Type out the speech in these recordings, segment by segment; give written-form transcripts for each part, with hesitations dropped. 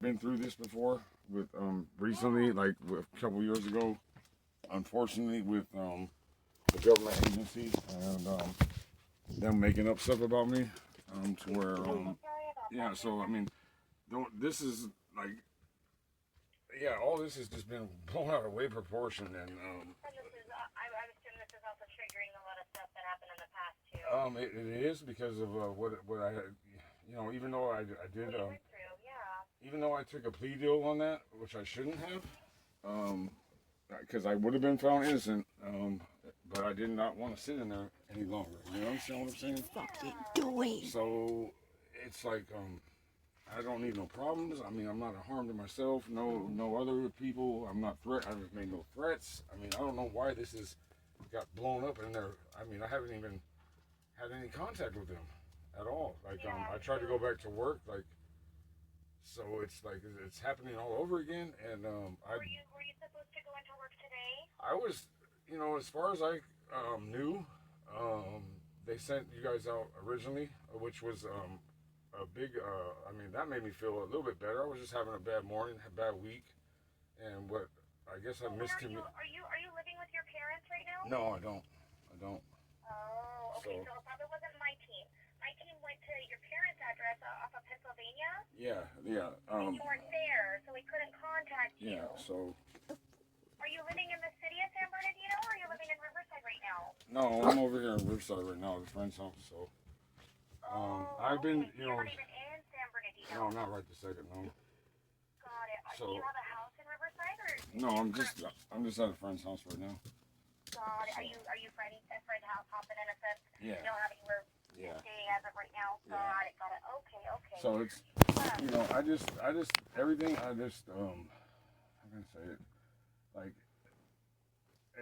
been through this before with recently, like a couple years ago. Unfortunately, with the government agency and them making up stuff about me, to where yeah. So I mean, this is like yeah, all this has just been blown out of way proportion, and I assume this is also triggering a lot of stuff that happened in the past too. it is because of what I had, even though I did, even though I took a plea deal on that, which I shouldn't have, because I would have been found innocent, but I did not want to sit in there any longer. You understand what I'm saying? Fucking doing. So it's like I don't need no problems. I mean, I'm not a harm to myself. No other people. I'm not I've made no threats. I mean, I don't know why this has got blown up in there. I mean, I haven't even had any contact with them at all. Like, I tried to go back to work. Like, so it's like it's happening all over again. And were you supposed to go into work today? I was, as far as I knew, they sent you guys out originally, which was a big. I mean, that made me feel a little bit better. I was just having a bad morning, a bad week, and what I guess I missed him. Are you living with your parents right now? No, I don't. I don't. Oh, okay. So it probably wasn't my team. My team went to your parents' address off of Pennsylvania. Yeah. And you weren't there, so we couldn't contact you. Yeah. So. Are you living in the city of San Bernardino, or are you living in Riverside right now? No, I'm over here in Riverside right now at a friend's house. So. I've been, You're not even in San Bernardino. No, not right this second. No. Got it. So. Do you have a house in Riverside, or? No, I'm just at a friend's house right now. Got it. Are you friend house hopping in a sense? Yeah. You don't have anywhere staying as of right now. Got it. Okay. So it's, I just everything. How can I say it? Like,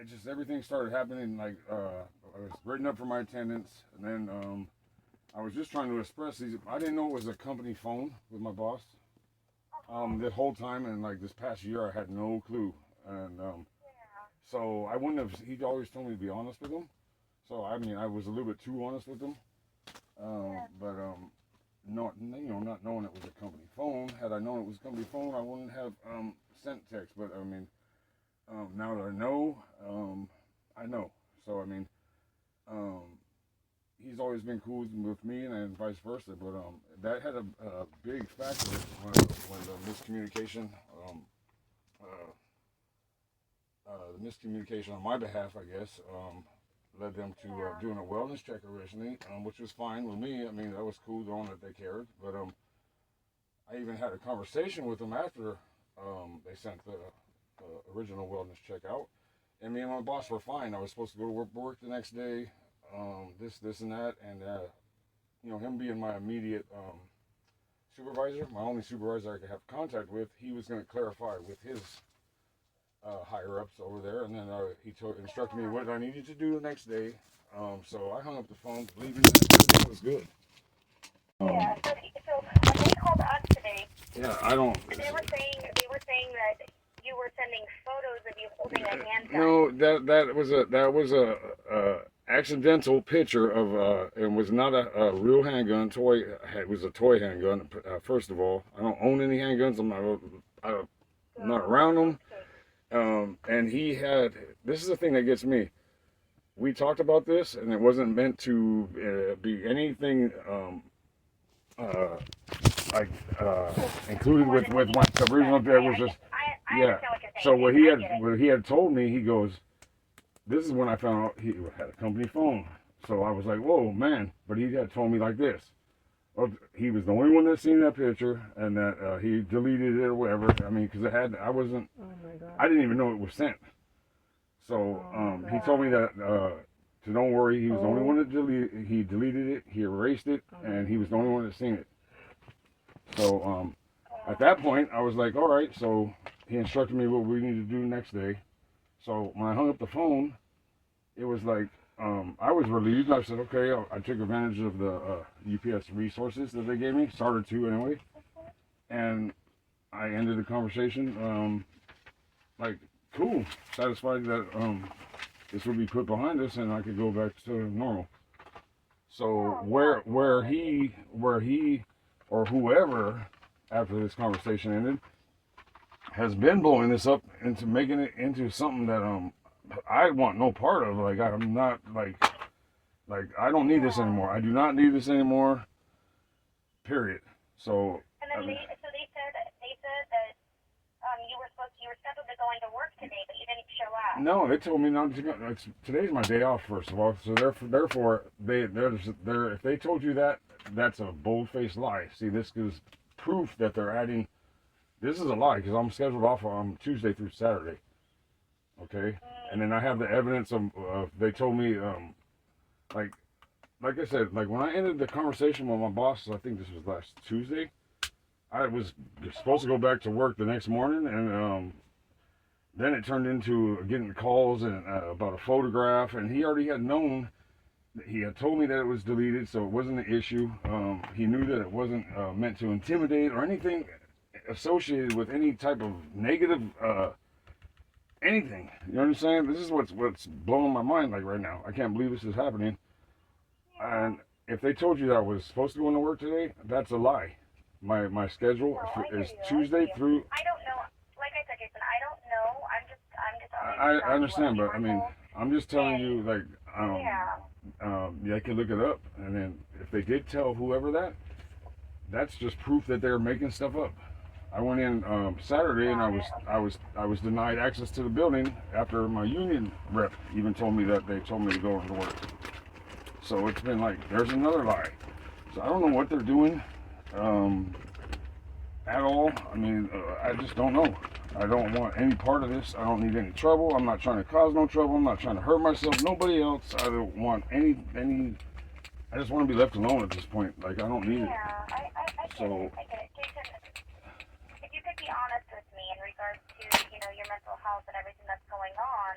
it just everything started happening. Like, I was written up for my attendance, and then I was just trying to express these. I didn't know it was a company phone with my boss. The whole time, and like this past year, I had no clue, and so I wouldn't have. He always told me to be honest with him. So I mean, I was a little bit too honest with him. But not knowing it was a company phone. Had I known it was a company phone, I wouldn't have sent text. But I mean, now that I know, I know. So I mean, he's always been cool with me, and vice versa. But that had a big factor when the miscommunication, the miscommunication on my behalf, I guess, led them to doing a wellness check originally, which was fine with me. I mean, that was cool, knowing that they cared. But I even had a conversation with them after they sent the original wellness check out, and me and my boss were fine. I was supposed to go to work the next day, this and that, and him being my immediate supervisor, my only supervisor I could have contact with, he was going to clarify with his higher ups over there, and then he instructed me what I needed to do the next day. So I hung up the phone, believing that everything was good. So when they called us today, I don't. They were saying that you were sending photos of you holding a handgun. No, that was a accidental picture of it was not a real handgun. It was a toy handgun. First of all, I don't own any handguns. I'm not around them. And he had, this is the thing that gets me. We talked about this, and it wasn't meant to be anything included with my original. There was just So what he had told me, he goes, this is when I found out he had a company phone. So I was like, whoa, man! But he had told me like this. Well, he was the only one that seen that picture, and that he deleted it or whatever. I mean, because I wasn't. Oh my God. I didn't even know it was sent. So he told me that to don't worry. He was the only one that he deleted it. He erased it, and he was the only one that seen it. So at that point, I was like, all right. So he instructed me what we needed to do the next day. So when I hung up the phone, it was like. I was relieved. I said, okay, I took advantage of the UPS resources that they gave me, started to anyway, and I ended the conversation like, cool, satisfied that this would be put behind us and I could go back to normal. So where he or whoever after this conversation ended, has been blowing this up into making it into something that I want no part of. Like I'm not like I don't need this anymore. I do not need this anymore. Period. So. And then so they said that you were scheduled to go into work today, but you didn't show up. No, they told me not to go. Today's my day off, first of all. So therefore, if they told you that, that's a bold-faced lie. See, this is proof that they're adding. This is a lie because I'm scheduled off on Tuesday through Saturday. Okay, and then I have the evidence of they told me like I said, like when I ended the conversation with my boss, I think this was last Tuesday. I was supposed to go back to work the next morning, and then it turned into getting calls and about a photograph, and he already had known. He had told me that it was deleted, so it wasn't an issue. He knew that it wasn't meant to intimidate or anything associated with any type of negative anything. You know what I'm saying? This is what's blowing my mind like right now. I can't believe this is happening. And if they told you that I was supposed to go into work today, that's a lie. My schedule is Tuesday through. I don't know. Like I said, Jason, I don't know. I understand, but I mean, I'm just telling you, like, I can look it up, and then if they did tell whoever that, that's just proof that they're making stuff up. I went in Saturday, and I was denied access to the building after my union rep even told me that they told me to go to work. So it's been like, there's another lie. So I don't know what they're doing at all. I mean, I just don't know. I don't want any part of this. I don't need any trouble. I'm not trying to cause no trouble. I'm not trying to hurt myself. Nobody else. I don't want any. I just want to be left alone at this point. Like, I don't need it. Yeah, I get it. I get it. Jason, if you could be honest with me in regards to, your mental health and everything that's going on,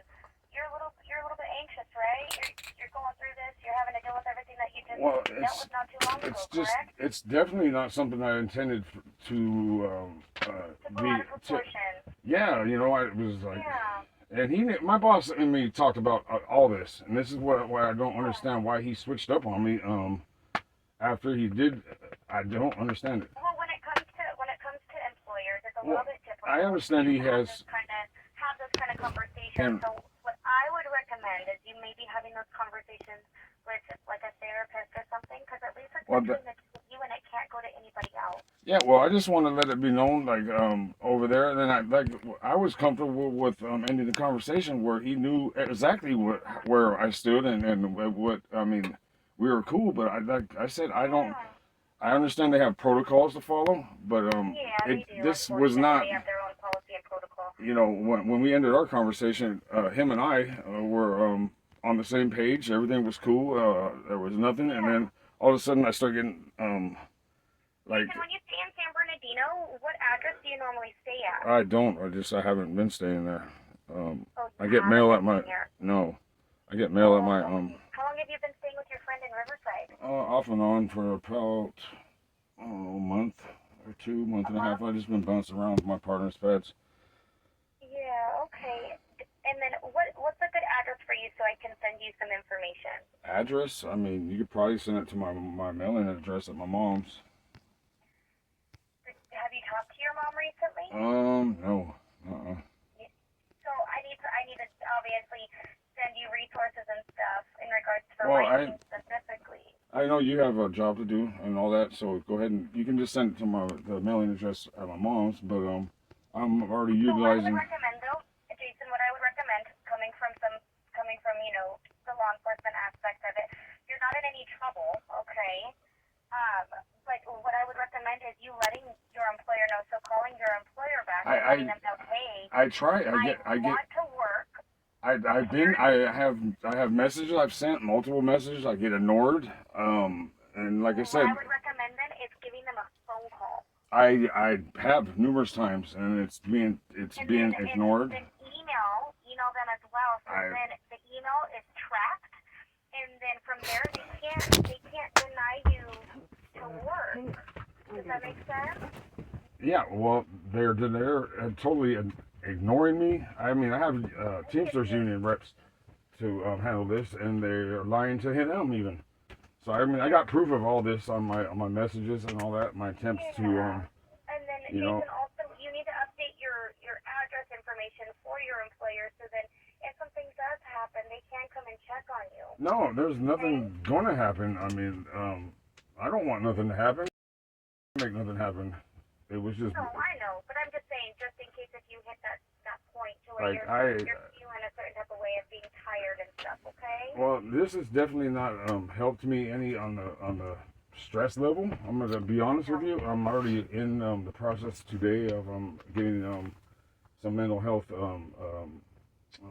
you're a little bit anxious, right? You're going through this. You're having to deal with everything that you just dealt with not too long ago, correct? It's definitely not something I intended to be. Yeah, I was like, and my boss and me talked about all this, and this is why I don't understand why he switched up on me. After he did, I don't understand it. Well, when it comes to employers, it's a little bit different. I understand he has have those kind of conversations. So what I would recommend is you maybe having those conversations with like a therapist or something, because at least it's something that's with you and it can't go to anybody else. Yeah, well, I just want to let it be known, like over there. And then I was comfortable with ending the conversation where he knew exactly where I stood and what I mean. We were cool, but I said I don't. I understand they have protocols to follow, but this was not. They have their own policy and protocol. When we ended our conversation, him and I were on the same page. Everything was cool. There was nothing, and then all of a sudden I started getting like. And when you stay in San Bernardino, what address do you normally stay at? I don't. I haven't been staying there. I get mail at my. No, I get mail at my. How long have you been staying with your friend in Riverside? Off and on for about a month or two, month and a half. I've just been bouncing around with my partner's pets. Yeah. Okay. And then what's a good address for you so I can send you some information? Address? I mean, you could probably send it to my mailing address at my mom's. Have you talked to your mom recently? No. So I need to obviously send you resources and stuff in regards to writing specifically. I know you have a job to do and all that, so go ahead and you can just send it to the mailing address at my mom's. But I'm already utilizing. What I would recommend though, Jason, coming from the law enforcement aspect of it, you're not in any trouble, okay? But what I would recommend is you letting your employer know. So calling your employer back and letting them know, hey, I want to work. I have messages I've sent, multiple messages. I get ignored. And like I said, what I would recommend then is giving them a phone call. I have numerous times, and it's being ignored. And email them as well. So then the email is tracked, and then from there they can't deny you to work. Does that make sense? Yeah. Well, they're totally ignoring me. I mean, I have Teamsters Union reps to handle this, and they're lying to him even. So I mean, I got proof of all this on my messages and all that. My attempts to. And then You know. Jason, also, you need to update your address information for your employer so that if something does happen, they can come and check on you. No, there's nothing gonna happen. I mean, I don't want nothing to happen. Make nothing happen. It was just. No, I know, but I'm just saying, just in case if you hit that point to where Like you're feeling a certain type of way of being tired and stuff, okay? Well, this has definitely not helped me any on the stress level. I'm gonna be honest with you. I'm already in the process today of getting some mental health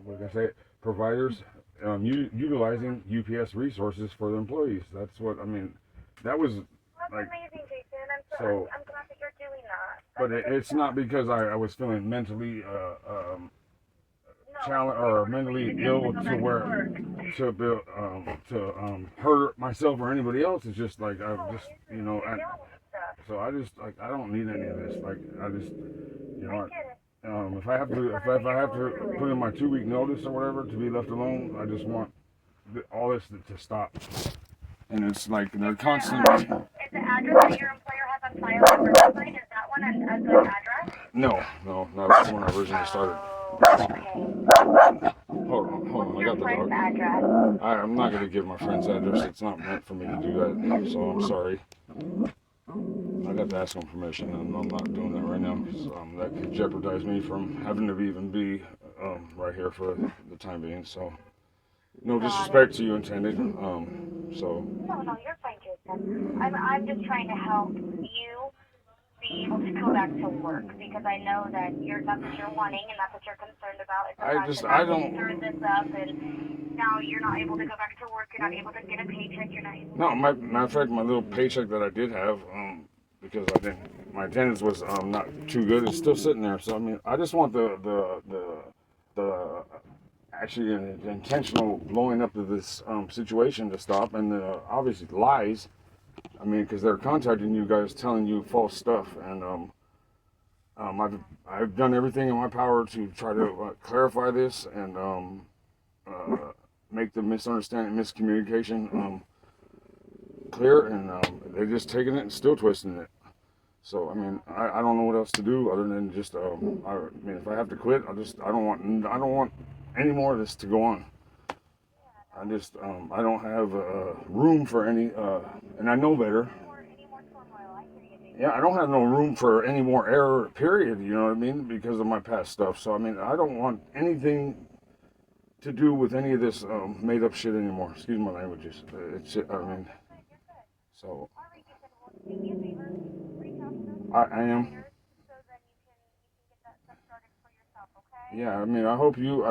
what did I say, providers utilizing UPS resources for the employees. That's what I mean. That was That's like amazing, Jason. I'm glad that you're doing that. but it's not because I was feeling mentally challenged or mentally ill to where to hurt myself or anybody else. It's just like I just so I just like I don't need any of this. Like I just if I have to put in my 2-week notice or whatever to be left alone, I just want all this to stop. And it's like they're constant. Is the address that your employer has on file on your website, is that one a good address? No, that's when I originally started. Okay. Hold on, I got the dog. Address? I'm not gonna give my friend's address. It's not meant for me to do that. So I'm sorry. I got to ask him permission, and I'm not doing that right now because that could jeopardize me from having to even be right here for the time being. So, no disrespect to you intended. So. No, you're fine, Jason. I'm just trying to help you be able to go back to work because I know that that's what you're wanting and that's what you're concerned about. It's I don't. Stirred this up and now you're not able to go back to work. You're not able to get a paycheck. You're not able. No, matter of fact, my little paycheck that I did have, because my attendance was not too good. It's still sitting there. So I mean, I just want the actually the intentional blowing up of this situation to stop, and the obviously lies. I mean, because they're contacting you guys, telling you false stuff, and I've done everything in my power to try to clarify this and make the miscommunication clear, and they're just taking it and still twisting it. So I mean, I don't know what else to do other than just I mean, if I have to quit, I don't want any more of this to go on. I just I don't have room for any and I know better. Yeah, I don't have no room for any more error, period, you know what I mean, because of my past stuff. So I mean, I don't want anything to do with any of this made up shit anymore. Excuse my languages. I mean, so I am. Yeah, I mean, I hope you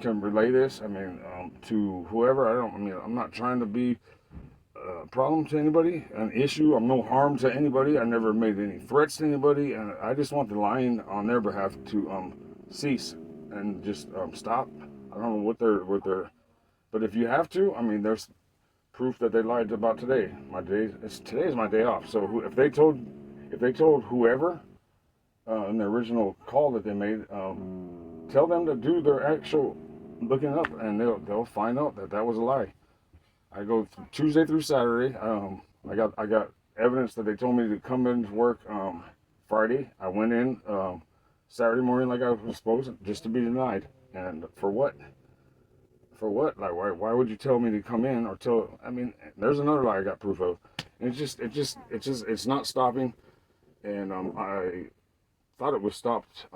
can relay this. I mean, to whoever. I'm not trying to be a problem to anybody, an issue. I'm no harm to anybody. I never made any threats to anybody, and I just want the lying on their behalf to cease and just stop. I don't know what they're, but if you have to, I mean, there's proof that they lied about today. Today's my day off. So if they told whoever in the original call that they made, tell them to do their actual looking up, and they'll find out that was a lie. I go Tuesday through Saturday. I got evidence that they told me to come into work Friday. I went in Saturday morning like I was supposed to, just to be denied. And for what? For what? Like why would you tell me to come in or tell? I mean, there's another lie I got proof of. And it's not stopping. And I thought it was stopped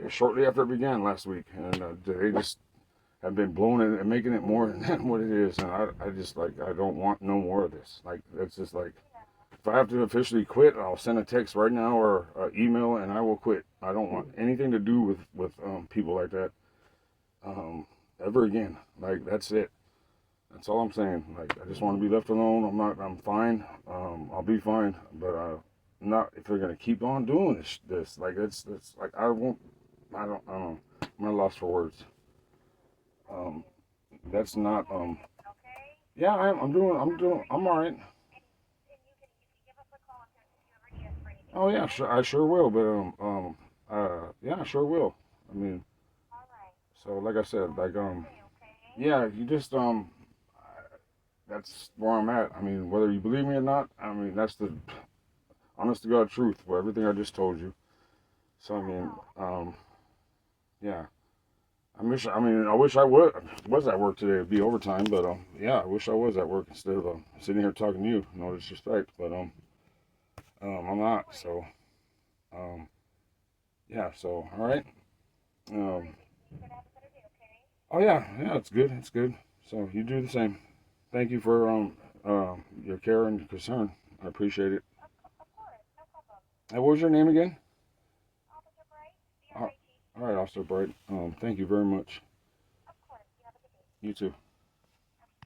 shortly after it began last week, and they just have been blowing it and making it more than what it is. And I don't want no more of this. Like it's just like, if I have to officially quit, I'll send a text right now or email, and I will quit. I don't want anything to do with people like that ever again. Like that's it. That's all I'm saying. Like I just want to be left alone. I'm fine. I'll be fine. But not if they're gonna keep on doing this. Like it's like I don't know. I'm at a loss for words. That's not yeah, I'm all right. Oh yeah, sure, I sure will. But yeah, I sure will. I mean, so like I said, like yeah, you just that's where I'm at. I mean, whether you believe me or not, I mean honest to God truth for everything I just told you. So I mean, yeah. I wish I was at work today. It'd be overtime, but yeah, I wish I was at work instead of sitting here talking to you. No disrespect, but I'm not. So yeah. So all right. Um, oh yeah, it's good. It's good. So you do the same. Thank you for your care and concern. I appreciate it. And what was your name again? All right, Officer Bright. Thank you very much. You too.